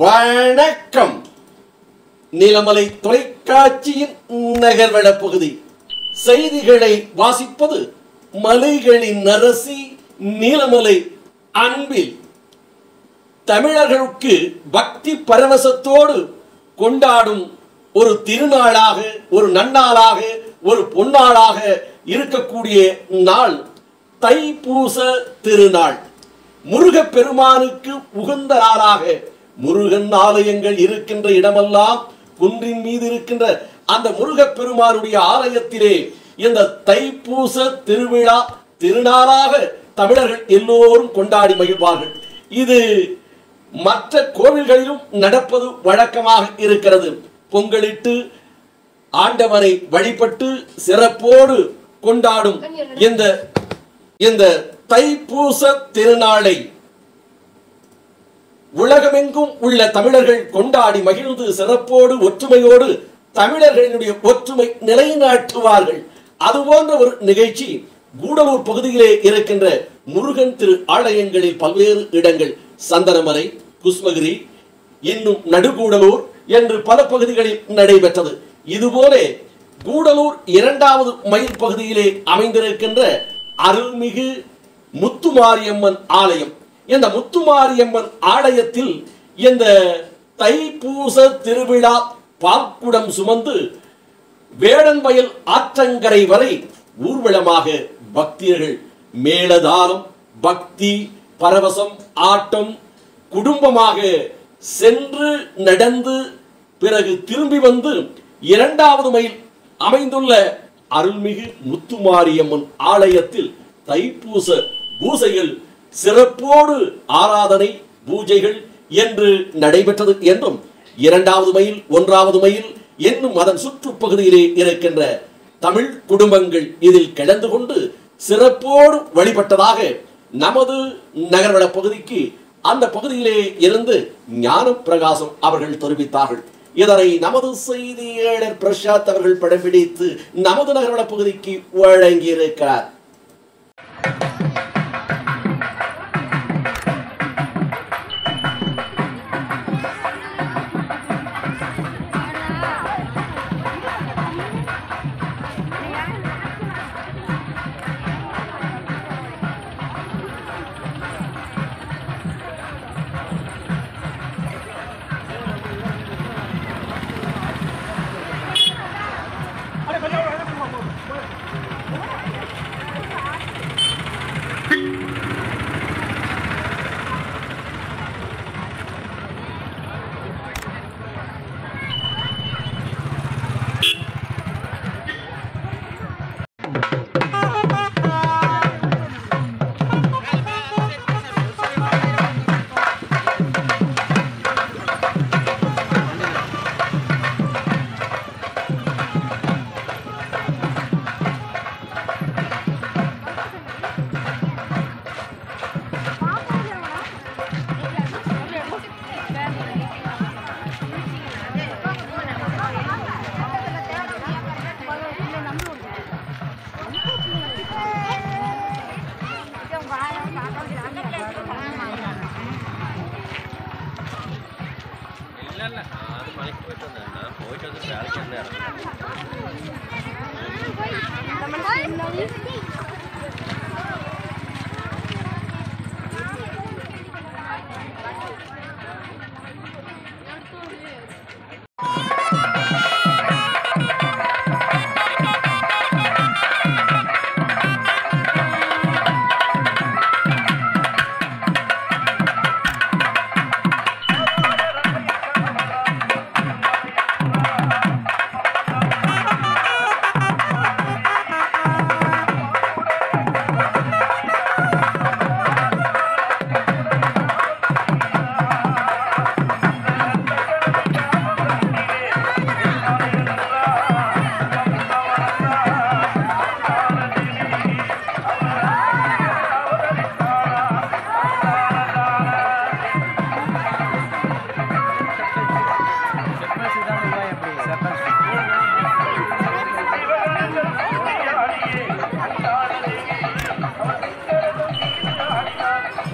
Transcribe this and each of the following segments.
வணக்கம். நீலமலை தொலைக்காட்சியின் நகர்வள பகுதி செய்திகளை வாசிப்பது மலைகளின் அரசி நீலமலை அன்பில். தமிழர்களுக்கு பக்தி பரவசத்தோடு கொண்டாடும் ஒரு திருநாளாக, ஒரு நன்னாளாக, ஒரு பொன்னாளாக இருக்கக்கூடிய நாள் தைப்பூச திருநாள். முருகப்பெருமானுக்கு உகந்த நாளாக முருகன் ஆலயங்கள் இருக்கின்ற இடமெல்லாம் குன்றின் மீது இருக்கின்ற அந்த முருகப்பெருமானுடைய ஆலயத்திலே இந்த தைப்பூச திருவிழா திருநாளாக தமிழர்கள் எல்லோரும் கொண்டாடி மகிழ்வார்கள். இது மற்ற கோவில்களிலும் நடப்பது வழக்கமாக இருக்கிறது. பொங்கலிட்டு ஆண்டவனை வழிபட்டு சிறப்போடு கொண்டாடும் இந்த தைப்பூச திருநாளை உலகமெங்கும் உள்ள தமிழர்கள் கொண்டாடி மகிழ்ந்து சிறப்போடு ஒற்றுமையோடு தமிழர்களுடைய ஒற்றுமை நிலைநாட்டுவார்கள். அதுபோன்ற ஒரு நிகழ்ச்சி கூடலூர் பகுதியிலே இருக்கின்ற முருகன் திரு ஆலயங்களில் பல்வேறு இடங்கள், சந்தனமலை, குஸ்மகிரி, இன்னும் நடுகூடலூர் என்று பல பகுதிகளில் நடைபெற்றது. இதுபோல கூடலூர் 2வது மைல் பகுதியிலே அமைந்திருக்கின்ற அருள்மிகு முத்துமாரியம்மன் ஆலயம். இந்த முத்துமாரியம்மன் ஆலயத்தில் இந்த தைப்பூச திருவிழா பால்குடம் சுமந்து வேடன்வயல் ஆற்றங்கரை வரை ஊர்வலமாக பக்தர்கள் மேளதாளம், பக்தி பரவசம், ஆட்டம் குடும்பமாக சென்று நடந்து பிறகு திரும்பி வந்து 2வது மைல் அமைந்துள்ள அருள்மிகு முத்துமாரியம்மன் ஆலயத்தில் தைப்பூச பூசைகள் சிறப்போடு ஆராதனை பூஜைகள் என்று நடைபெற்றது என்றும் 2வது மைல் 1வது மைல் என்னும் அதன் சுற்றுப்பகுதியிலே இருக்கின்ற தமிழ் குடும்பங்கள் இதில் கலந்து கொண்டு சிறப்போடு வழிபட்டதாக நமது நகர்வள பகுதிக்கு அந்த பகுதியிலே இருந்து ஞான பிரகாசம் அவர்கள் தெரிவித்தார்கள். இதனை நமது செய்தியாளர் பிரசாத் அவர்கள் படம் பிடித்து நமது நகர்வள பகுதிக்கு வழங்கியிருக்கிறார்.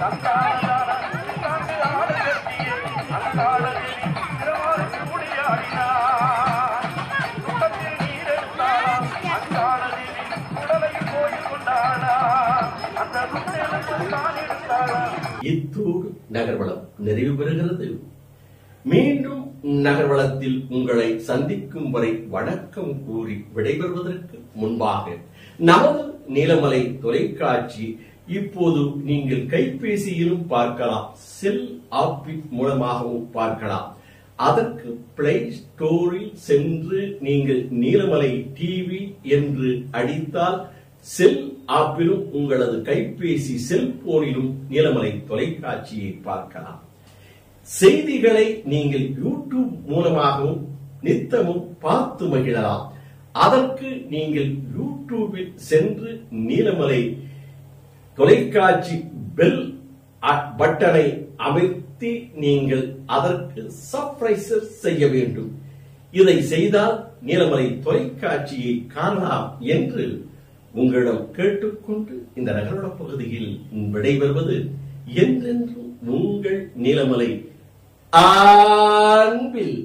Santa இத்தோடு நகர்வளம் நிறைவு பெறுகிறது. மீண்டும் நகர்வளத்தில் உங்களை சந்திக்கும் வரை வணக்கம் கூறி விடைபெறுவதற்கு முன்பாக நமது நீலமலை தொலைக்காட்சி இப்போது நீங்கள் கைபேசியிலும் பார்க்கலாம், செல் ஆப்பின் மூலமாகவும் பார்க்கலாம். அதற்கு பிளே ஸ்டோரில் சென்று நீங்கள் நீலமலை டிவி என்று அடித்தால் செல் ஆப்பிலும் உங்களது கைபேசி செல்போனிலும் நீலமலை தொலைக்காட்சியை பார்க்கலாம். செய்திகளை நீங்கள் யூடியூப் மூலமாகவும் நித்தமும் பார்த்து மகிழலாம். அதற்கு நீங்கள் யூடியூபில் சென்று நீலமலை தொலைக்காட்சி பெல் பட்டனை அமைத்து நீங்கள் அதற்கு சப்ஸ்கிரைப் செய்ய வேண்டும். இதை செய்தால் நீலமலை தொலைக்காட்சியை காணலாம் என்று உங்களிடம் கேட்டுக்கொண்டு இந்த நகர்வள பகுதியில் விடைபெறுவது என்றென்றும் உங்கள் நீலமலை அன்பில்